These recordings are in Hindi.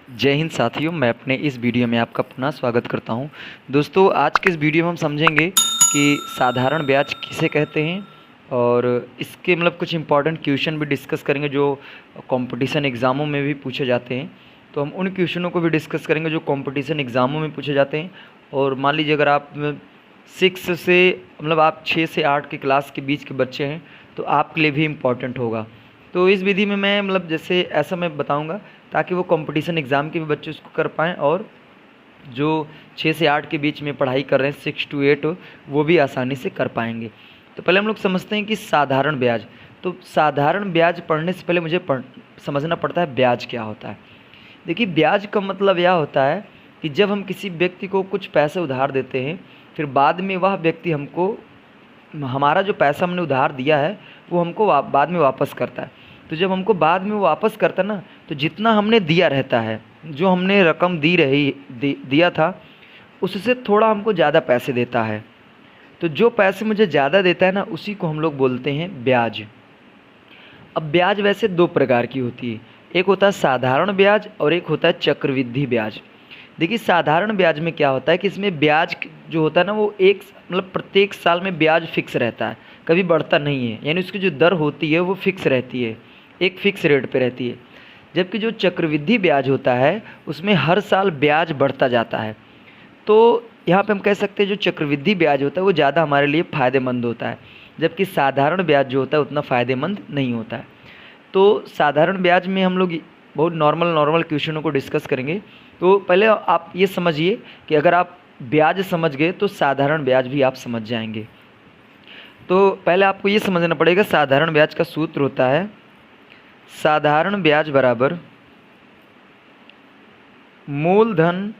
जय हिंद साथियों, मैं अपने इस वीडियो में आपका पुनः स्वागत करता हूं। दोस्तों, आज के इस वीडियो में हम समझेंगे कि साधारण ब्याज किसे कहते हैं और इसके कुछ इंपॉर्टेंट क्वेश्चन भी डिस्कस करेंगे जो कंपटीशन एग्ज़ामों में भी पूछे जाते हैं। तो हम उन क्वेश्चनों को भी डिस्कस करेंगे जो कंपटीशन एग्ज़ामों में पूछे जाते हैं। और मान लीजिए अगर आप 6 से आप 6 से 8 की क्लास के बीच के बच्चे हैं तो आपके लिए भी इम्पॉर्टेंट होगा। तो इस विधि में मैं जैसे ऐसा मैं बताऊंगा ताकि वो कंपटीशन एग्ज़ाम के भी बच्चे उसको कर पाएँ और जो 6 से 8 के बीच में पढ़ाई कर रहे हैं 6 to 8 वो भी आसानी से कर पाएंगे। तो पहले हम लोग समझते हैं कि साधारण ब्याज। तो साधारण ब्याज पढ़ने से पहले मुझे समझना पड़ता है ब्याज क्या होता है। देखिए, ब्याज का मतलब यह होता है कि जब हम किसी व्यक्ति को कुछ पैसे उधार देते हैं, फिर बाद में वह व्यक्ति हमको हमारा जो पैसा हमने उधार दिया है वो हमको बाद में वापस करता है। तो जब हमको बाद में वापस करता है ना, तो जितना हमने दिया रहता है, जो हमने रकम दिया था उससे थोड़ा हमको ज़्यादा पैसे देता है। तो जो पैसे मुझे ज़्यादा देता है ना, उसी को हम लोग बोलते हैं ब्याज। अब ब्याज वैसे दो प्रकार की होती है, एक होता है साधारण ब्याज और एक होता है चक्रवृद्धि ब्याज। देखिए, साधारण ब्याज में क्या होता है कि इसमें ब्याज जो होता है ना वो एक प्रत्येक साल में ब्याज फिक्स रहता है, कभी बढ़ता नहीं है। यानी उसकी जो दर होती है वो फिक्स रहती है, एक फिक्स रेट पे रहती है। जबकि जो चक्रवृद्धि ब्याज होता है उसमें हर साल ब्याज बढ़ता जाता है। तो यहाँ पे हम कह सकते हैं जो चक्रवृद्धि ब्याज होता है वो ज़्यादा हमारे लिए फ़ायदेमंद होता है, जबकि साधारण ब्याज जो होता है उतना फ़ायदेमंद नहीं होता है। तो साधारण ब्याज में हम लोग बहुत नॉर्मल क्वेश्चनों को डिस्कस करेंगे। तो पहले आप ये समझिए कि अगर आप ब्याज समझ गए तो साधारण ब्याज भी आप समझ जाएंगे। तो पहले आपको ये समझना पड़ेगा, साधारण ब्याज का सूत्र होता है साधारण ब्याज बराबर मूलधन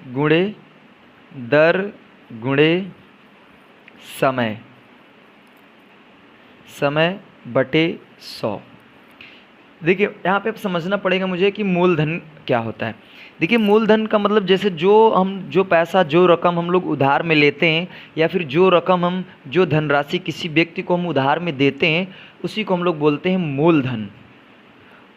गुणे दर गुणे समय, समय बटे 100। देखिए, यहाँ पे अब समझना पड़ेगा मुझे कि मूलधन क्या होता है। देखिए, मूलधन का मतलब जैसे जो पैसा जो रकम हम लोग उधार में लेते हैं या फिर जो धनराशि किसी व्यक्ति को हम उधार में देते हैं उसी को हम लोग बोलते हैं मूलधन।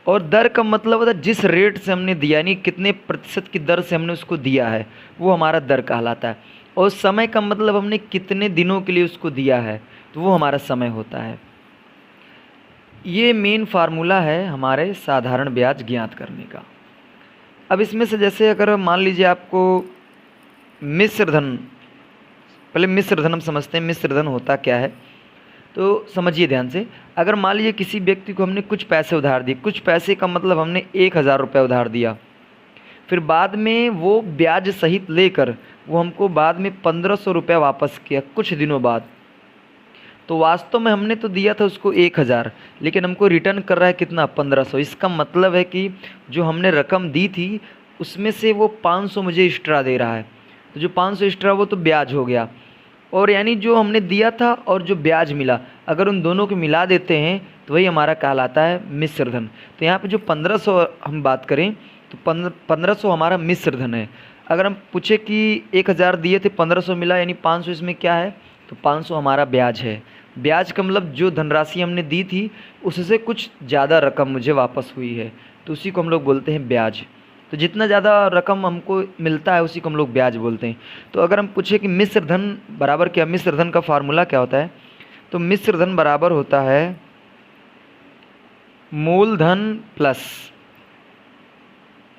और दर का मतलब होता है जिस रेट से हमने दिया, यानी कितने प्रतिशत की दर से हमने उसको दिया है वो हमारा दर कहलाता है। और समय का मतलब हमने कितने दिनों के लिए उसको दिया है तो वो हमारा समय होता है। ये मेन फार्मूला है हमारे साधारण ब्याज ज्ञात करने का। अब इसमें से जैसे अगर मान लीजिए आपको मिश्र धन, पहले मिश्र धन हम समझते हैं मिश्र धन होता क्या है। तो समझिए ध्यान से, अगर मान लीजिए किसी व्यक्ति को हमने कुछ पैसे उधार दिए, कुछ पैसे का मतलब हमने 1000 रुपये उधार दिया, फिर बाद में वो ब्याज सहित लेकर वो हमको बाद में 1500 रुपये वापस किया कुछ दिनों बाद। तो वास्तव में हमने तो दिया था उसको 1000, लेकिन हमको रिटर्न कर रहा है कितना, 1500। इसका मतलब है कि जो हमने रकम दी थी उसमें से वो 500 मुझे एक्स्ट्रा दे रहा है। तो जो 500 एक्स्ट्रा वो तो ब्याज हो गया। और यानी जो हमने दिया था और जो ब्याज मिला, अगर उन दोनों को मिला देते हैं तो वही हमारा कहलाता है मिश्र धन। तो यहाँ पे जो 1500 हम बात करें तो 1500 हमारा मिश्र धन है। अगर हम पूछे कि 1000 दिए थे 1500 मिला, यानी 500 इसमें क्या है, तो 500 हमारा ब्याज है। ब्याज का मतलब जो धनराशि हमने दी थी उससे कुछ ज़्यादा रकम मुझे वापस हुई है, तो उसी को हम लोग बोलते हैं ब्याज। तो जितना ज़्यादा रकम हमको मिलता है उसी को हम लोग ब्याज बोलते हैं। तो अगर हम पूछे कि मिश्र धन बराबर क्या, मिश्र धन का फार्मूला क्या होता है, तो मिश्र धन बराबर होता है मूलधन प्लस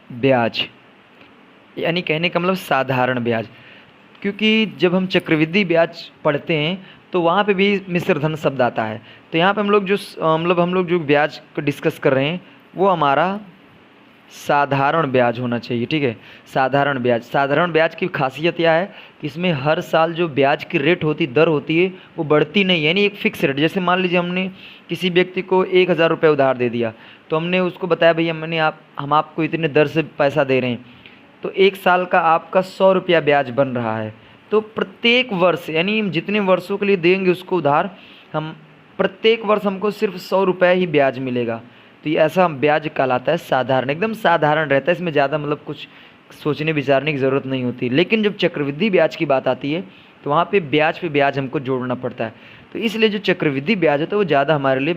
ब्याज, यानी कहने का मतलब साधारण ब्याज। क्योंकि जब हम चक्रवृद्धि ब्याज पढ़ते हैं तो वहाँ पे भी मिश्र धन शब्द आता है। तो यहाँ पे हम लोग जो ब्याज को डिस्कस कर रहे हैं वो हमारा साधारण ब्याज होना चाहिए। ठीक है, साधारण ब्याज की खासियत यह है कि इसमें हर साल जो ब्याज की रेट होती, दर होती है, वो बढ़ती नहीं है, यानी एक फिक्स रेट। जैसे मान लीजिए हमने किसी व्यक्ति को 1000 रुपये उधार दे दिया, तो हमने उसको बताया भैया हम आपको इतने दर से पैसा दे रहे हैं, तो एक साल का आपका 100 रुपया ब्याज बन रहा है। तो प्रत्येक वर्ष, यानी जितने वर्षों के लिए देंगे उसको उधार, हम प्रत्येक वर्ष हमको सिर्फ 100 रुपये ही ब्याज मिलेगा। तो ये ऐसा ब्याज कहलाता है साधारण, एकदम साधारण रहता है, इसमें ज़्यादा कुछ सोचने विचारने की ज़रूरत नहीं होती। लेकिन जब चक्रवृद्धि ब्याज की बात आती है तो वहाँ पे ब्याज हमको जोड़ना पड़ता है। तो इसलिए जो चक्रवृद्धि ब्याज होता है वो ज़्यादा हमारे लिए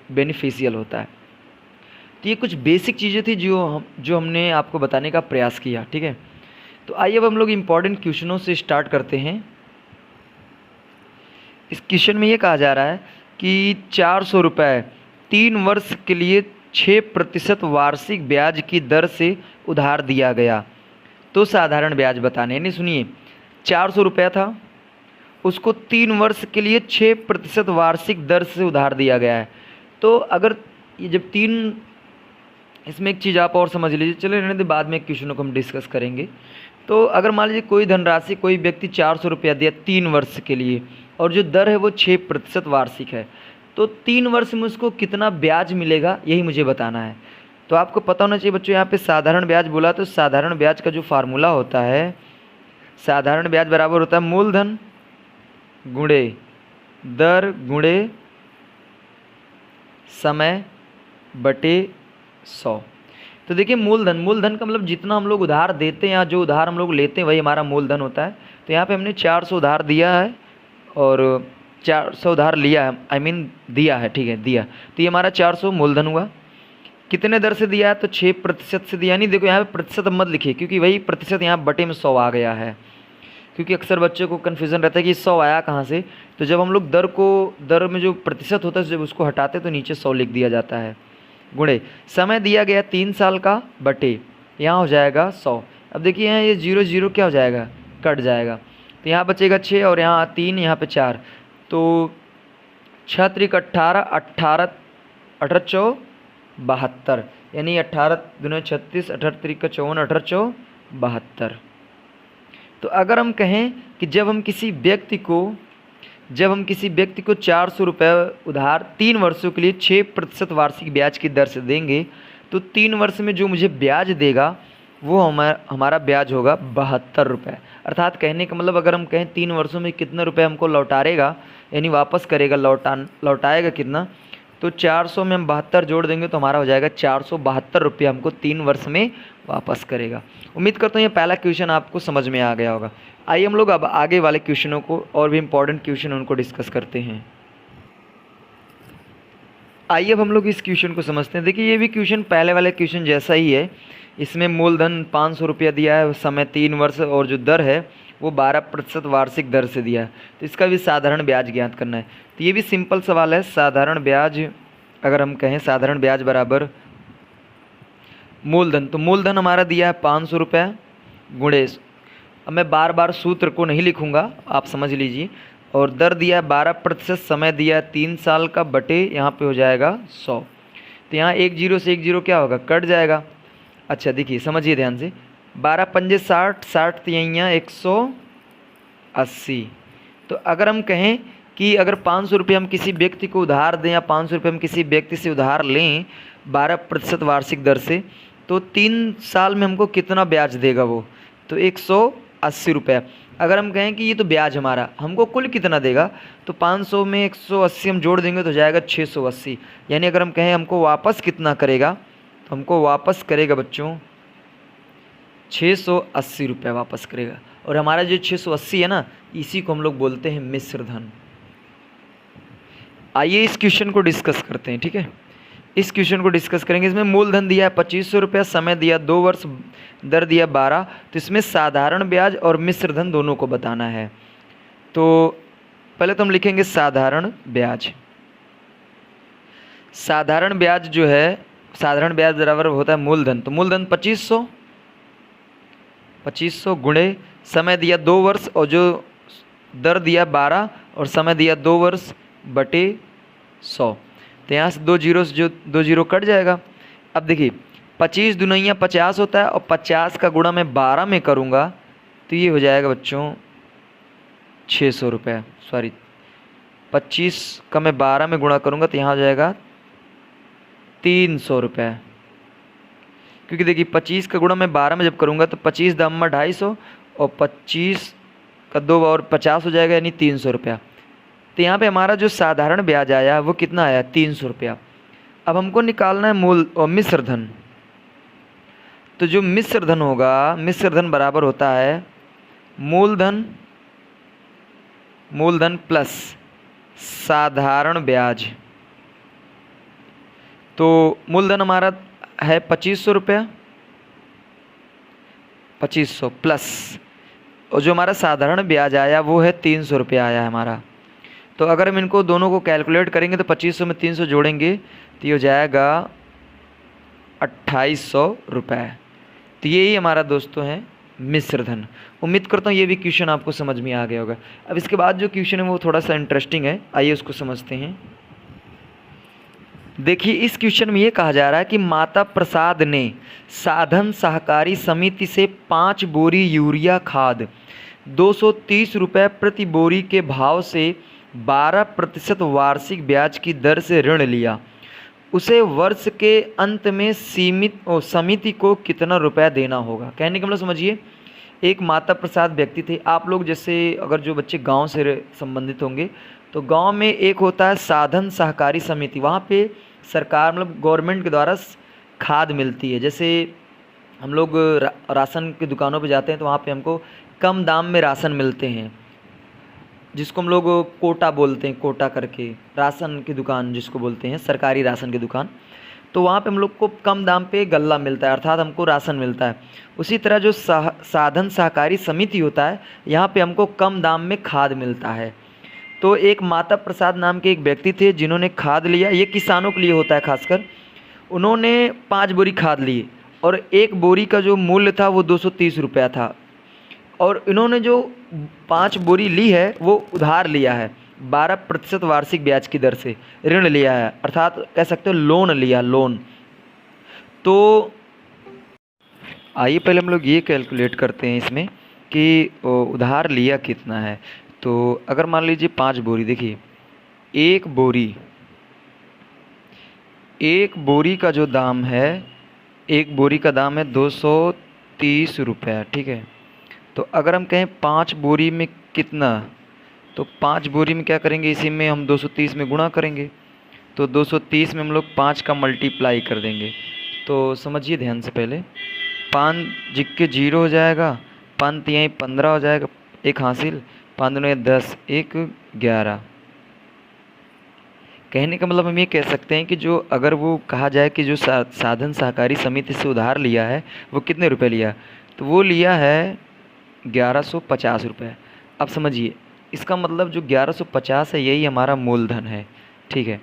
बेनिफिशियल होता है। तो ये कुछ बेसिक चीज़ें थी जो हमने आपको बताने का प्रयास किया, ठीक है। तो आइए अब हम लोग इम्पॉर्टेंट क्वेश्चनों से स्टार्ट करते हैं। इस क्वेश्चन में ये कहा जा रहा है कि 400 रुपये 3 वर्ष के लिए 6% वार्षिक ब्याज की दर से उधार दिया गया, तो साधारण ब्याज बताने। नहीं, सुनिए, 400 रुपया था, उसको 3 वर्ष के लिए 6% वार्षिक दर से उधार दिया गया है। तो अगर ये जब 3, इसमें एक चीज़ आप और समझ लीजिए, चलो रहने दे, बाद में क्वेश्चनों को हम डिस्कस करेंगे। तो अगर मान लीजिए कोई धनराशि कोई व्यक्ति 400 रुपया दिया 3 वर्ष के लिए, और जो दर है वो 6% वार्षिक है, तो 3 वर्ष में उसको कितना ब्याज मिलेगा, यही मुझे बताना है। तो आपको पता होना चाहिए बच्चों, यहाँ पे साधारण ब्याज बोला, तो साधारण ब्याज का जो फार्मूला होता है, साधारण ब्याज बराबर होता है मूलधन गुणे दर गुणे समय बटे 100। तो देखिए, मूलधन का मतलब जितना हम लोग उधार देते हैं या जो उधार हम लोग लेते हैं वही हमारा मूलधन होता है। तो यहाँ पे हमने 400 उधार दिया है और 400 उधार लिया है, दिया है, ठीक है, दिया। तो ये हमारा 400 मूलधन हुआ। कितने दर से दिया है, तो 6% से दिया। नहीं, देखो यहाँ पे प्रतिशत मत लिखिए, क्योंकि वही प्रतिशत यहाँ बटे में 100 आ गया है, क्योंकि अक्सर बच्चों को कन्फ्यूज़न रहता है कि 100 आया कहाँ से। तो जब हम लोग दर में जो प्रतिशत होता है जब उसको हटाते तो नीचे 100 लिख दिया जाता है, गुणे समय दिया गया 3 साल का बटे, यहाँ हो जाएगा 100। अब देखिए यहाँ ये 0 0 क्या हो जाएगा, कट जाएगा, तो यहाँ बचेगा 6 और यहाँ 3, यहाँ पे 4, तो 6 त्रिक 18, 18 18 चौ 72, यानी 18 दूने 36, 18 त्रिक 54, 18 चौ 72। तो अगर हम कहें कि जब हम किसी व्यक्ति को 400 रुपये उधार 3 वर्षों के लिए 6% वार्षिक ब्याज की दर से देंगे, तो 3 वर्ष में जो मुझे ब्याज देगा वो हमारा ब्याज होगा 72 रुपये। अर्थात कहने का मतलब, अगर हम कहें 3 वर्षों में कितने रुपए हमको लौटाएगा, यानी वापस करेगा, लौटाएगा कितना, तो 400 में हम 72 जोड़ देंगे तो हमारा हो जाएगा 472 रुपये हमको 3 वर्ष में वापस करेगा। उम्मीद करता हूँ ये पहला क्वेश्चन आपको समझ में आ गया होगा। आइए हम लोग अब आगे वाले क्वेश्चनों को, और भी इम्पोर्टेंट क्वेश्चन उनको डिस्कस करते हैं। आइए अब हम लोग इस क्वेश्चन को समझते हैं। देखिए, ये भी क्वेश्चन पहले वाले क्वेश्चन जैसा ही है। इसमें मूलधन 500 रुपया दिया है, समय 3 वर्ष, और जो दर है वो 12% वार्षिक दर से दिया है। तो इसका भी साधारण ब्याज ज्ञात करना है। तो ये भी सिंपल सवाल है। साधारण ब्याज, अगर हम कहें साधारण ब्याज बराबर मूलधन, तो मूलधन हमारा दिया है 500 रुपये गुणे, अब मैं बार बार सूत्र को नहीं लिखूंगा, आप समझ लीजिए, और दर दिया है 12%, समय दिया है 3 साल का बटे, यहाँ पे हो जाएगा 100। तो यहाँ 1 0 से 1 0 क्या होगा, कट जाएगा। अच्छा देखिए, समझिए ध्यान से, 12 पंजे 60, 60 तिहैया 180। तो अगर हम कहें कि अगर 500 रुपये हम किसी व्यक्ति को उधार दें, या 500 रुपये हम किसी व्यक्ति से उधार लें 12% वार्षिक दर से, तो 3 साल में हमको कितना ब्याज देगा वो, तो 180 रुपये। अगर हम कहें कि ये तो ब्याज हमारा हमको कुल कितना देगा, तो 500 में 180 हम जोड़ देंगे तो जाएगा 680। यानी अगर हम कहें हमको वापस कितना करेगा, तो हमको वापस करेगा बच्चों 680 रुपये वापस करेगा। और हमारा जो 680 है ना, इसी को हम लोग बोलते हैं मिश्र धन। आइए इस क्वेश्चन को डिस्कस करते हैं, ठीक है। इस क्वेश्चन को डिस्कस करेंगे। इसमें मूलधन दिया है 2500 रुपया, समय दिया 2 वर्ष, दर दिया 12। तो इसमें साधारण ब्याज और मिश्र धन दोनों को बताना है। तो पहले तो हम लिखेंगे साधारण ब्याज। साधारण ब्याज जो है, साधारण ब्याज बराबर होता है मूलधन, तो मूलधन 2500 गुणे समय दिया 2 वर्ष, और जो दर दिया 12 और समय दिया 2 वर्ष बटे 100। तो यहाँ से 2 जीरो से जो 2 जीरो कट जाएगा। अब देखिए, 25 दुनिया 50 होता है, और 50 का गुणा मैं 12 में करूँगा तो ये हो जाएगा बच्चों 600 रुपये। सॉरी, 25 का मैं 12 में गुणा करूँगा तो यहाँ हो जाएगा 300 रुपये। क्योंकि देखिए 25 का गुणा मैं 12 में जब करूँगा तो 25 दाम 250, और 25 का 2 और 50 हो जाएगा, यानी 300 रुपया। तो यहाँ पे हमारा जो साधारण ब्याज आया वो कितना आया, 300 रुपया। अब हमको निकालना है मूल और मिश्र धन। तो जो मिश्र धन होगा, मिश्र धन बराबर होता है मूलधन प्लस साधारण ब्याज। तो मूलधन हमारा है 2500 रुपया, 2500 प्लस, और जो हमारा साधारण ब्याज आया वो है 300 रुपया आया है हमारा। तो अगर हम इनको दोनों को कैलकुलेट करेंगे तो 2500 में 300 जोड़ेंगे तो ये हो जाएगा 2800 रुपये। तो यही हमारा दोस्तों है मिश्र धन। उम्मीद करता हूँ ये भी क्वेश्चन आपको समझ में आ गया होगा। अब इसके बाद जो क्वेश्चन है वो थोड़ा सा इंटरेस्टिंग है, आइए उसको समझते हैं। देखिए इस क्वेश्चन में ये कहा जा रहा है कि माता प्रसाद ने साधन सहकारी समिति से 5 बोरी यूरिया खाद 230 रुपये प्रति बोरी के भाव से 12% वार्षिक ब्याज की दर से ऋण लिया। उसे वर्ष के अंत में समिति को कितना रुपया देना होगा। कहने का मतलब समझिए, एक माता प्रसाद व्यक्ति थे। आप लोग जैसे अगर जो बच्चे गांव से संबंधित होंगे तो गांव में एक होता है साधन सहकारी समिति, वहाँ पे सरकार मतलब गवर्नमेंट के द्वारा खाद मिलती है। जैसे हम लोग राशन की दुकानों पे जाते हैं तो वहाँ पे हमको कम दाम में राशन मिलते हैं, जिसको हम लोग कोटा बोलते हैं, कोटा करके राशन की दुकान जिसको बोलते हैं, सरकारी राशन की दुकान। तो वहाँ पे हम लोग को कम दाम पे गल्ला मिलता है, अर्थात हमको राशन मिलता है। उसी तरह जो साधन सहकारी समिति होता है, यहाँ पे हमको कम दाम में खाद मिलता है। तो एक माता प्रसाद नाम के एक व्यक्ति थे जिन्होंने खाद लिया, ये किसानों के लिए होता है खासकर। उन्होंने 5 बोरी खाद ली और एक बोरी का जो मूल्य था वो 230 रुपया था, और इन्होंने जो 5 बोरी ली है वो उधार लिया है, 12% वार्षिक ब्याज की दर से ऋण लिया है, अर्थात कह सकते हो लोन लिया, लोन। तो आइए पहले हम लोग ये कैलकुलेट करते हैं इसमें कि उधार लिया कितना है। तो अगर मान लीजिए 5 बोरी, देखिए एक बोरी का जो दाम है, एक बोरी का दाम है 230 रुपया, ठीक है। तो अगर हम कहें 5 बोरी में कितना, तो 5 बोरी में क्या करेंगे, इसी में हम 230 में गुणा करेंगे। तो 230 में हम लोग 5 का मल्टीप्लाई कर देंगे। तो समझिए ध्यान से, पहले 5 जिक के 0 हो जाएगा, 5 तिहाई 15 हो जाएगा, एक हासिल, 5 दूनी 10, 1 11। कहने का मतलब हम ये कह सकते हैं कि जो अगर वो कहा जाए कि जो साधन सहकारी समिति से उधार लिया है वो कितने रुपए लिया, तो वो लिया है 1150 रुपये। अब समझिए इसका मतलब जो 1150 है यही हमारा मूलधन है, ठीक है।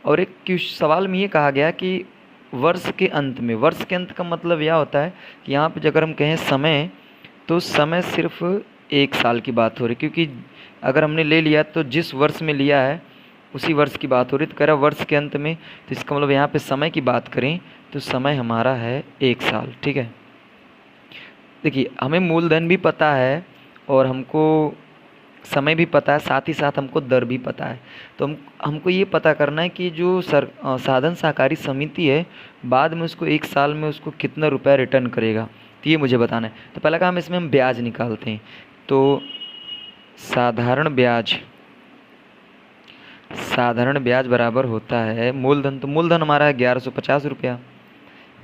और एक सवाल में ये कहा गया कि वर्ष के अंत में, वर्ष के अंत का मतलब यह होता है कि यहाँ पे अगर हम कहें समय, तो समय सिर्फ 1 साल की बात हो रही, क्योंकि अगर हमने ले लिया तो जिस वर्ष में लिया है उसी वर्ष की बात हो रही। तो कह रहा वर्ष के अंत में, तो इसका मतलब यहाँ पे समय की बात करें तो समय हमारा है 1 साल, ठीक है। देखिए हमें मूलधन भी पता है और हमको समय भी पता है, साथ ही साथ हमको दर भी पता है। तो हमको ये पता करना है कि जो साधन सहकारी समिति है बाद में उसको 1 साल में उसको कितना रुपया रिटर्न करेगा, तो ये मुझे बताना है। तो पहला काम इसमें हम ब्याज निकालते हैं। तो साधारण ब्याज बराबर होता है मूलधन, तो मूलधन हमारा है 1150 रुपया,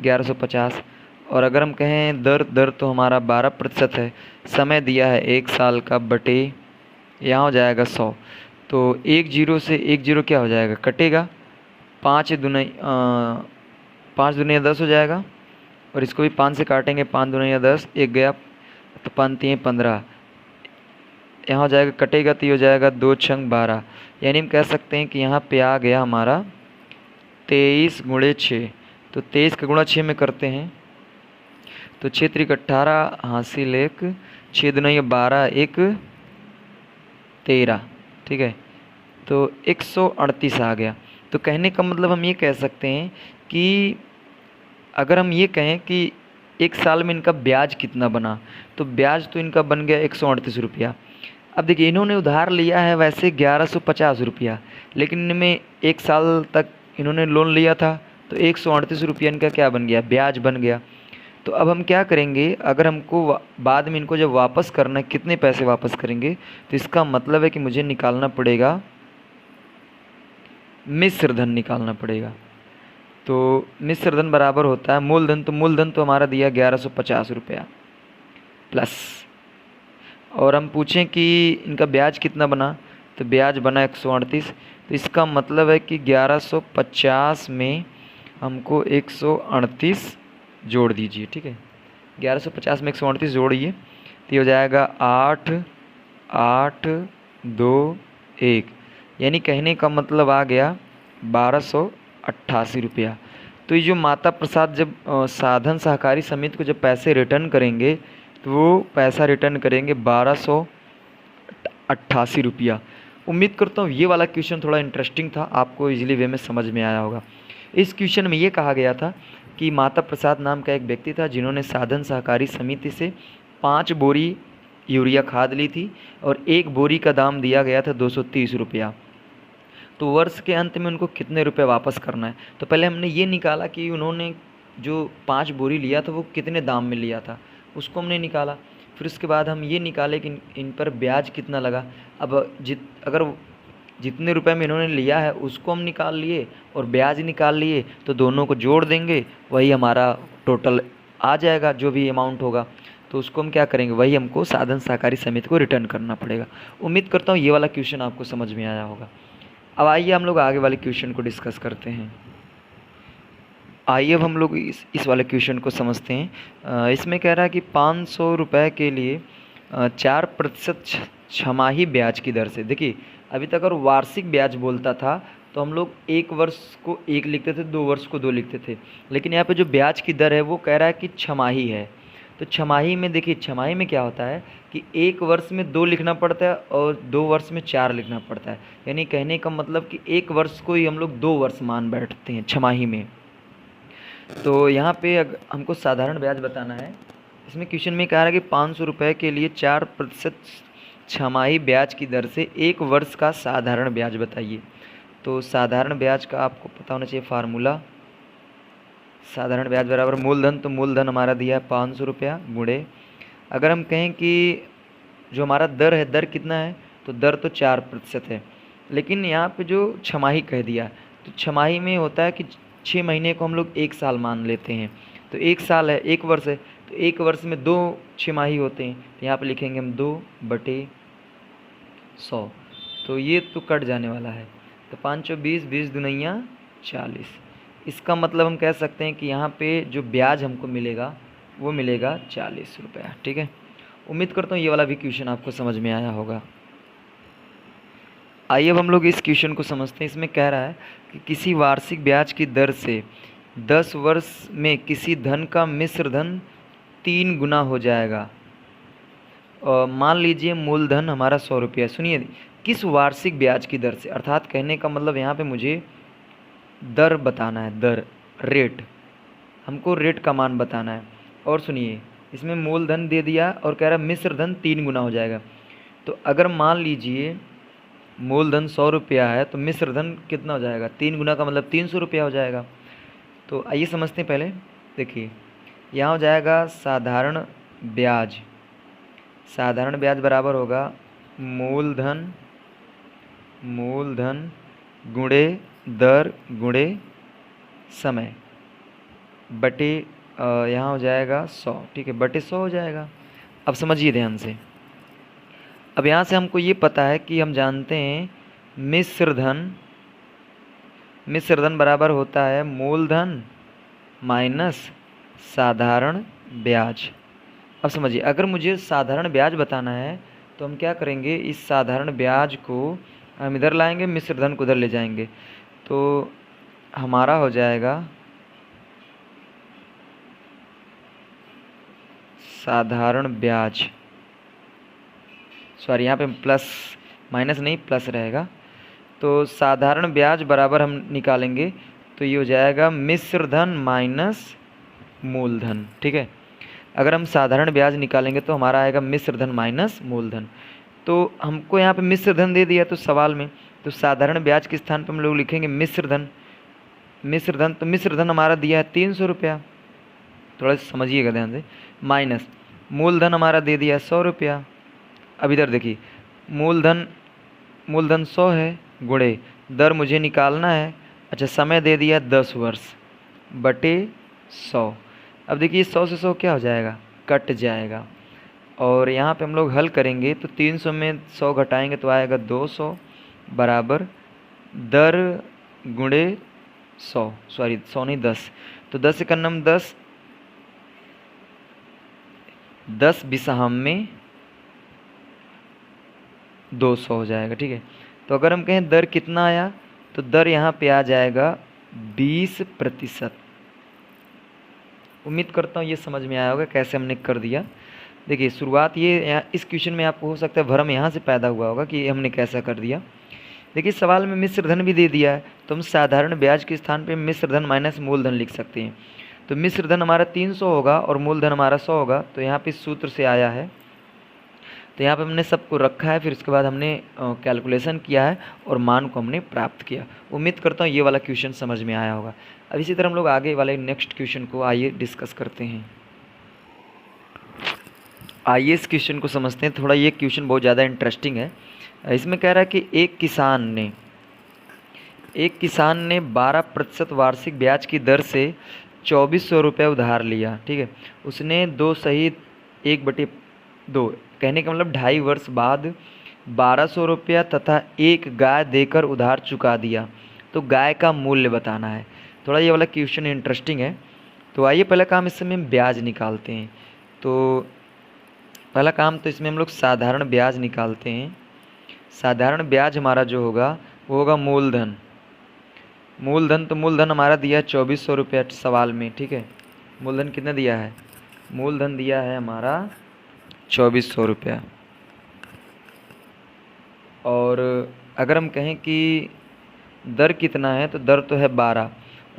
1150। और अगर हम कहें दर तो हमारा 12% है, समय दिया है 1 साल का, बटे यहाँ हो जाएगा 100। तो 1 0 से 1 0 क्या हो जाएगा, कटेगा, 5 दूनी 10 हो जाएगा, और इसको भी 5 से काटेंगे, 5 दूनी 10, 1 गया, तो 5 3 15, यहाँ हो जाएगा, कटेगा तो ये हो जाएगा 2 6 12। यानी हम कह सकते हैं कि यहाँ पे आ गया हमारा 23 × 6। तो 23 का गुणा 6 में करते हैं तो 6 3 18 हासिल 1, 6 दूनी 12, 1 13, ठीक है। तो 138 आ गया। तो कहने का मतलब हम ये कह सकते हैं कि अगर हम ये कहें कि 1 साल में इनका ब्याज कितना बना, तो ब्याज तो इनका बन गया 138 रुपया। अब देखिए इन्होंने उधार लिया है वैसे 1150 रुपया, लेकिन इनमें 1 साल तक इन्होंने लोन लिया था, तो 138 रुपया इनका क्या बन गया, ब्याज बन गया। तो अब हम क्या करेंगे, अगर हमको बाद में इनको जब वापस करना है, कितने पैसे वापस करेंगे, तो इसका मतलब है कि मुझे निकालना पड़ेगा मिश्र धन निकालना पड़ेगा। तो मिश्र धन बराबर होता है मूलधन, तो मूलधन तो हमारा दिया 1150 रुपया प्लस, और हम पूछें कि इनका ब्याज कितना बना, तो ब्याज बना 138। तो इसका मतलब है कि 1150 में हमको 138 जोड़ दीजिए, ठीक है। 1150 में 138 जोड़िए तो ये हो जाएगा 8 8 2 1, यानी कहने का मतलब आ गया 1288 रुपया। तो ये जो माता प्रसाद जब साधन सहकारी समिति को जब पैसे रिटर्न करेंगे तो वो पैसा रिटर्न करेंगे 1288 रुपया। उम्मीद करता हूँ ये वाला क्वेश्चन थोड़ा इंटरेस्टिंग था, आपको इजीली वे में समझ में आया होगा। इस क्वेश्चन में ये कहा गया था कि माता प्रसाद नाम का एक व्यक्ति था जिन्होंने साधन सहकारी समिति से 5 बोरी यूरिया खाद ली थी और 1 बोरी का दाम दिया गया था 230 रुपया। तो वर्ष के अंत में उनको कितने रुपए वापस करना है। तो पहले हमने ये निकाला कि उन्होंने जो 5 बोरी लिया था वो कितने दाम में लिया था, उसको हमने निकाला। फिर उसके बाद हम ये निकाले कि इन पर ब्याज कितना लगा। अब अगर जितने रुपए में इन्होंने लिया है उसको हम निकाल लिए और ब्याज निकाल लिए तो दोनों को जोड़ देंगे, वही हमारा टोटल आ जाएगा जो भी अमाउंट होगा। तो उसको हम क्या करेंगे, वही हमको साधन सहकारी समिति को रिटर्न करना पड़ेगा। उम्मीद करता हूँ ये वाला क्वेश्चन आपको समझ में आया होगा। अब आइए हम लोग आगे वाले क्वेश्चन को डिस्कस करते हैं। आइए अब हम लोग इस वाले क्वेश्चन को समझते हैं। इसमें कह रहा है कि 500 रुपये के लिए 4% छमाही ब्याज की दर से। देखिए अभी तक अगर वार्षिक ब्याज बोलता था तो हम लोग 1 वर्ष को 1 लिखते थे, 2 वर्ष को 2 लिखते थे, लेकिन यहाँ पे जो ब्याज की दर है वो कह रहा है कि छमाही है। तो छमाही में देखिए, छमाही में क्या होता है कि 1 वर्ष में 2 लिखना पड़ता है और 2 वर्ष में 4 लिखना पड़ता है। यानी कहने का मतलब कि 1 वर्ष को ही हम लोग 2 वर्ष मान बैठते हैं छमाही में। तो यहाँ पे हमको साधारण ब्याज बताना है। इसमें क्वेश्चन में कह रहा है कि 500 रुपये के लिए 4% छमाही ब्याज की दर से 1 वर्ष का साधारण ब्याज बताइए। तो साधारण ब्याज का आपको पता होना चाहिए फार्मूला। साधारण ब्याज बराबर मूलधन, तो मूलधन हमारा दिया है 500 रुपया गुणे, अगर हम कहें कि जो हमारा दर है, दर कितना है, तो दर तो 4% है, लेकिन यहाँ पे जो छमाही कह दिया तो छमाही में होता है कि 6 महीने को हम लोग 1 साल मान लेते हैं। तो 1 साल है, 1 वर्ष है, तो 1 वर्ष में 2 छमाही होते हैं। तो यहाँ पे लिखेंगे हम 2/100। तो ये तो कट जाने वाला है, तो 5 20 20 दुनिया 40। इसका मतलब हम कह सकते हैं कि यहाँ पे जो ब्याज हमको मिलेगा वो मिलेगा 40 रुपया, ठीक है। उम्मीद करता हूँ ये वाला भी क्वेश्चन आपको समझ में आया होगा। आइए अब हम लोग इस क्वेश्चन को समझते हैं। इसमें कह रहा है कि किसी वार्षिक ब्याज की दर से 10 वर्ष में किसी धन का मिश्र धन 3 गुना हो जाएगा। और मान लीजिए मूलधन हमारा 100 रुपया। सुनिए, किस वार्षिक ब्याज की दर से, अर्थात कहने का मतलब यहाँ पे मुझे दर बताना है, दर, रेट, हमको रेट का मान बताना है। और सुनिए, इसमें मूलधन दे दिया और कह रहा है मिश्र धन 3 गुना हो जाएगा। तो अगर मान लीजिए मूलधन 100 रुपया है तो मिश्र धन कितना हो जाएगा, 3 गुना का मतलब 300 रुपया हो जाएगा। तो आइए समझते हैं पहले। देखिए यहाँ हो जाएगा साधारण ब्याज। साधारण ब्याज बराबर होगा मूलधन गुणे दर गुणे समय बटे यहाँ हो जाएगा 100, ठीक है, बटे 100 हो जाएगा। अब समझिए ध्यान से। अब यहाँ से हमको ये पता है कि हम जानते हैं मिश्र धन बराबर होता है मूलधन माइनस साधारण ब्याज। अब समझिए, अगर मुझे साधारण ब्याज बताना है तो हम क्या करेंगे, इस साधारण ब्याज को हम इधर लाएंगे, मिश्र धन को उधर ले जाएंगे। तो हमारा हो जाएगा साधारण ब्याज, सॉरी यहाँ पे प्लस माइनस नहीं प्लस रहेगा। तो साधारण ब्याज बराबर हम निकालेंगे तो ये हो जाएगा मिश्र धन माइनस मूलधन, ठीक है। अगर हम साधारण ब्याज निकालेंगे तो हमारा आएगा मिश्र धन माइनस मूलधन। तो हमको यहाँ पे मिश्र धन दे दिया तो सवाल में, तो साधारण ब्याज के स्थान पर हम लोग लिखेंगे मिश्र धन। तो मिश्र धन हमारा दिया है 300 रुपया, थोड़ा सा समझिएगा ध्यान से, माइनस मूलधन हमारा दे दिया 100 रुपया। अब इधर देखिए, मूलधन 100 है गुणे दर मुझे निकालना है, अच्छा समय दे दिया 10 वर्ष बटे 100। अब देखिए 100 से 100 क्या हो जाएगा, कट जाएगा। और यहाँ पे हम लोग हल करेंगे तो 300 में 100 घटाएंगे तो आएगा 200 बराबर दर गुणे सौ नहीं 10, तो 10 का नम 10, 10 बिसहम में 200 हो जाएगा। ठीक है, तो अगर हम कहें दर कितना आया, तो दर यहाँ पे आ जाएगा 20%। उम्मीद करता हूँ ये समझ में आया होगा कैसे हमने कर दिया। देखिए शुरुआत ये इस क्वेश्चन में आपको हो सकता है भ्रम यहाँ से पैदा हुआ होगा कि हमने कैसा कर दिया। देखिए सवाल में मिश्र धन भी दे दिया है, तो हम साधारण ब्याज के स्थान पे मिश्र धन माइनस मूलधन लिख सकते हैं। तो मिश्र धन हमारा 300 होगा और मूलधन हमारा 100 होगा, तो यहाँ पे सूत्र से आया है, तो यहाँ पे हमने सबको रखा है, फिर उसके बाद हमने कैलकुलेशन किया है और मान को हमने प्राप्त किया। उम्मीद करता हूँ ये वाला क्वेश्चन समझ में आया होगा। अब इसी तरह हम लोग आगे वाले नेक्स्ट क्वेश्चन को आइए डिस्कस करते हैं। आइए इस क्वेश्चन को समझते हैं थोड़ा। ये क्वेश्चन बहुत ज़्यादा इंटरेस्टिंग है। इसमें कह रहा है कि एक किसान ने 12% वार्षिक ब्याज की दर से 2400 रुपये उधार लिया। ठीक है, उसने 2 सहित 1/2 कहने का मतलब 2.5 वर्ष बाद 1200 रुपया तथा एक गाय देकर उधार चुका दिया। तो गाय का मूल्य बताना है। थोड़ा ये वाला क्वेश्चन इंटरेस्टिंग है। तो आइए पहला काम इसमें हम ब्याज निकालते हैं। तो पहला काम तो इसमें हम लोग साधारण ब्याज निकालते हैं। साधारण ब्याज हमारा जो होगा वो होगा मूलधन। तो मूलधन हमारा दिया है 2400 रुपया सवाल में। ठीक है, मूलधन कितना दिया है? मूलधन दिया है हमारा 2400 रुपया। और अगर हम कहें कि दर कितना है, तो दर तो है 12,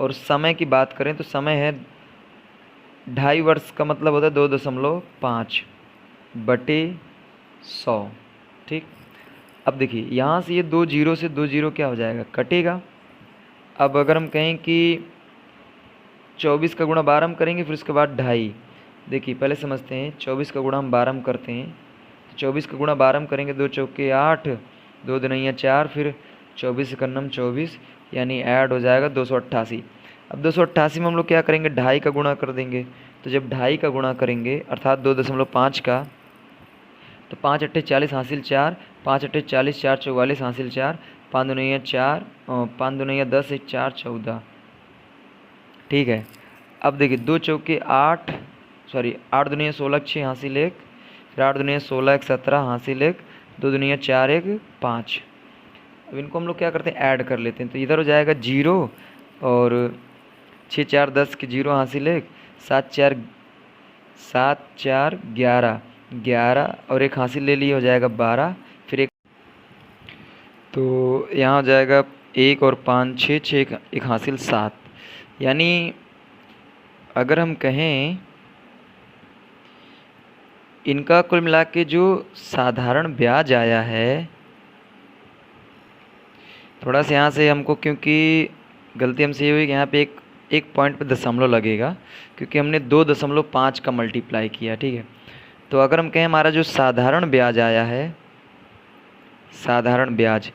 और समय की बात करें तो समय है 2.5 वर्ष का मतलब होता है 2.5/100। ठीक, अब देखिए यहाँ से ये 2 जीरो से 2 जीरो क्या हो जाएगा, कटेगा। अब अगर हम कहें कि 24 का गुणा 12 हम करेंगे, फिर उसके बाद 2.5। देखिए पहले समझते हैं, 24 का गुणा हम 12 हम करते हैं, तो 24 का गुणा 12 हम करेंगे, 2 चौके 8, 2 दूनिया 4, फिर 24 का नम 24, यानी ऐड हो जाएगा 288। अब 288 में हम लोग क्या करेंगे, 2.5 का गुणा कर देंगे। तो जब 2.5 का गुणा करेंगे अर्थात 2.5 का, तो 5 अट्ठे 40 हासिल 4, 5 अट्ठे 40, 4 44 हासिल 4, 5 दूनिया 4, 5 दूनिया 10, 1 4 14। ठीक है, अब देखिए 2 चौके 8 दूनिया 16, 6 हासिल 1, फिर 8 दूनिया 16, 1 17 हासिल 1, 2 दूनिया 4, 1 5। अब इनको हम लोग क्या करते हैं, ऐड कर लेते हैं। तो इधर हो जाएगा 0 और 6 4 10 के 0 हासिल 1, 7 4 11 और 1 हासिल ले लिए, हो जाएगा 12, फिर 1, तो यहाँ हो जाएगा 1 और 5 6 6 1 हासिल 7। यानी अगर हम कहें इनका कुल मिला के जो साधारण ब्याज आया है, थोड़ा सा यहाँ से हमको, क्योंकि गलती हमसे ये हुई कि यहाँ पे एक पॉइंट पे दशमलव लगेगा, क्योंकि हमने 2.5 का मल्टीप्लाई किया। ठीक है, तो अगर हम कहें हमारा जो साधारण ब्याज आया है, साधारण ब्याज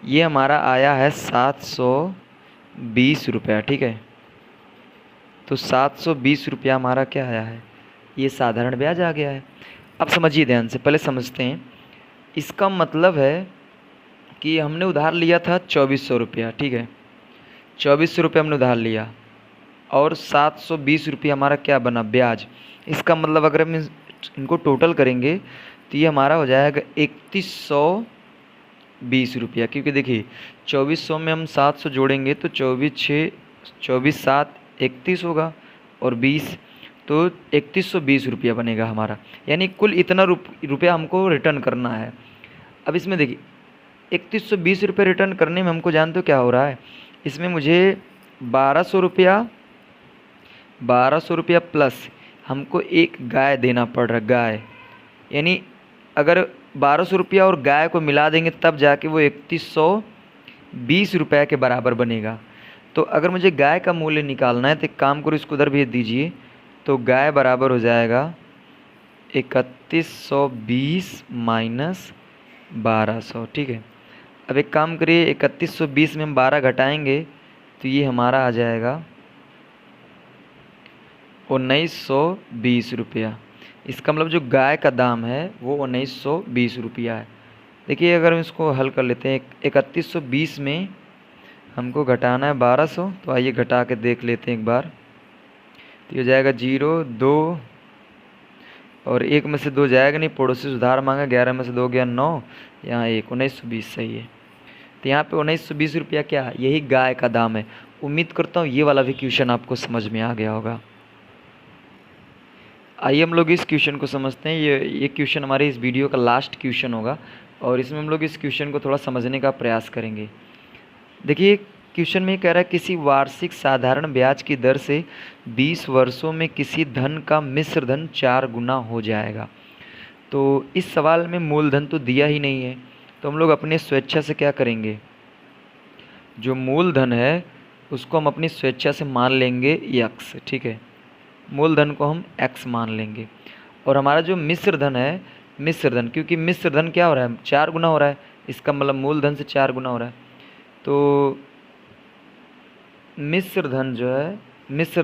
ये हमारा आया है 720 रुपया। ठीक है, तो 720 रुपया हमारा क्या आया है, ये साधारण ब्याज आ गया है। अब समझिए ध्यान से, पहले समझते हैं। इसका मतलब है कि हमने उधार लिया था 2400 रुपया। ठीक है, 2400 रुपये हमने उधार लिया और 720 रुपया हमारा क्या बना, ब्याज। इसका मतलब अगर हम इनको टोटल करेंगे तो ये हमारा हो जाएगा 3120 रुपया। क्योंकि देखिए 2400 में हम 700 जोड़ेंगे तो 24 7 31 होगा और 20, तो 3120 रुपया बनेगा हमारा। यानी कुल इतना रुपया हमको रिटर्न करना है। अब इसमें देखिए 3120 रुपये रिटर्न करने में हमको जानते हो क्या हो रहा है, इसमें मुझे 1200 रुपया प्लस हमको एक गाय देना पड़ रहा है, गाय। यानी अगर 1200 रुपया और गाय को मिला देंगे तब जाके वो 3120 रुपये के बराबर बनेगा। तो अगर मुझे गाय का मूल्य निकालना है तो एक काम करो, इसको उधर भेज दीजिए। तो गाय बराबर हो जाएगा 3120 माइनस 1200। ठीक है, अब एक काम करिए, 3120 में हम 12 घटाएंगे तो ये हमारा आ जाएगा 1920 रुपया। इसका मतलब जो गाय का दाम है वो 1920 रुपया है। देखिए अगर हम इसको हल कर लेते हैं, 3120 में हमको घटाना है 1200, तो आइए घटा के देख लेते हैं एक बार। तो ये हो जाएगा 0, 2 और 1 में से 2 जाएगा नहीं, पड़ोसी सुधार मांगा, 11 में से 2 गया 9, यहाँ 1, 1920 सही है। तो यहाँ पे 1920 रुपया क्या है, यही गाय का दाम है। उम्मीद करता हूँ ये वाला भी क्वेश्चन आपको समझ में आ गया होगा। आइए हम लोग इस क्वेश्चन को समझते हैं। ये क्वेश्चन हमारे इस वीडियो का लास्ट क्वेश्चन होगा और इसमें हम लोग इस क्वेश्चन को थोड़ा समझने का प्रयास करेंगे। देखिए क्वेश्चन में कह रहा है किसी वार्षिक साधारण ब्याज की दर से 20 वर्षों में किसी धन का मिश्र धन 4 गुना हो जाएगा। तो इस सवाल में मूलधन तो दिया ही नहीं है, तो हम लोग अपनी स्वेच्छा से क्या करेंगे, जो मूलधन है उसको हम अपनी स्वेच्छा से मान लेंगे x, ठीक है, मूलधन को हम x मान लेंगे। और हमारा जो मिश्र धन है, मिश्र धन, क्योंकि मिश्र धन क्या हो रहा है, 4 गुना हो रहा है, इसका मतलब मूलधन से 4 गुना हो रहा है। तो मिश्र धन जो है, मिश्र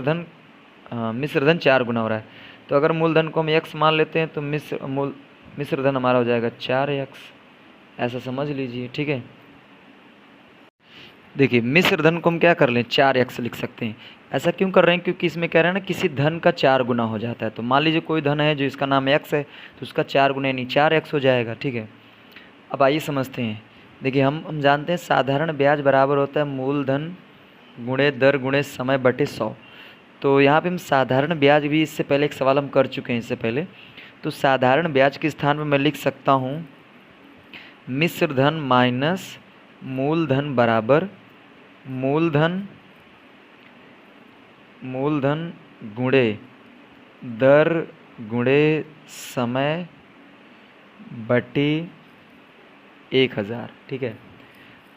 धन 4 गुना हो रहा है। तो अगर मूलधन को हम x मान लेते हैं तो मिश्र धन हमारा हो जाएगा 4x, ऐसा समझ लीजिए, ठीक है। देखिए मिश्र धन को हम क्या कर लें, 4x लिख सकते हैं। ऐसा क्यों कर रहे हैं, क्योंकि इसमें कह रहे हैं ना किसी धन का 4 गुना हो जाता है। तो मान लीजिए कोई धन है जो इसका नाम x है, तो उसका 4 गुना यानी 4x हो जाएगा, ठीक है। अब आइए समझते हैं। देखिए हम जानते हैं साधारण ब्याज बराबर होता है मूलधन गुणे दर गुणे समय बटे 100। तो यहाँ पे हम साधारण ब्याज भी, इससे पहले एक सवाल हम कर चुके हैं इससे पहले। तो साधारण ब्याज के स्थान पर मैं लिख सकता हूँ मिश्र धन माइनस मूलधन बराबर मूलधन गुणे दर गुणे समय बटे 1000, ठीक है।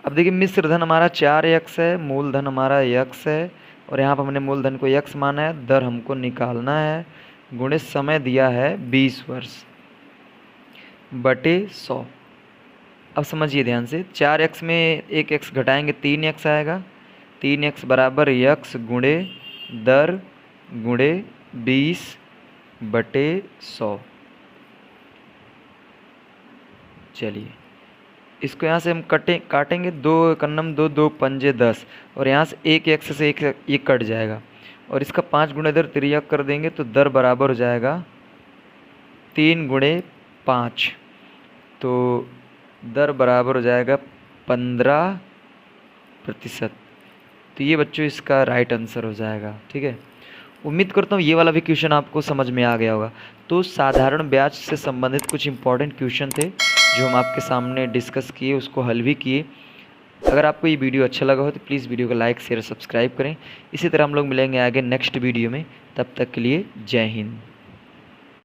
अब देखिए मिश्र धन हमारा 4x है, मूलधन हमारा x है और यहाँ पर हमने मूलधन को x माना है, दर हमको निकालना है, गुणे समय दिया है 20 वर्ष बटे 100। अब समझिए ध्यान से, 4x में 1x घटाएंगे 3x आएगा, 3x बराबर x गुणे दर गुणे 20 बटे 100। चलिए इसको यहाँ से हम काटेंगे, 2 कन्नम 2, 2 पंजे 10 और यहाँ से एक x से एक ये कट जाएगा और इसका 5 गुणे दर तिर्यक कर देंगे तो दर बराबर हो जाएगा 3 गुणे 5, तो दर बराबर हो जाएगा 15%। तो ये बच्चों इसका राइट आंसर हो जाएगा, ठीक है। उम्मीद करता हूँ ये वाला भी क्वेश्चन आपको समझ में आ गया होगा। तो साधारण ब्याज से संबंधित कुछ इंपॉर्टेंट क्वेश्चन थे जो हम आपके सामने डिस्कस किए, उसको हल भी किए। अगर आपको ये वीडियो अच्छा लगा हो तो प्लीज़ वीडियो को लाइक शेयर सब्सक्राइब करें। इसी तरह हम लोग मिलेंगे आगे नेक्स्ट वीडियो में, तब तक के लिए जय हिंद।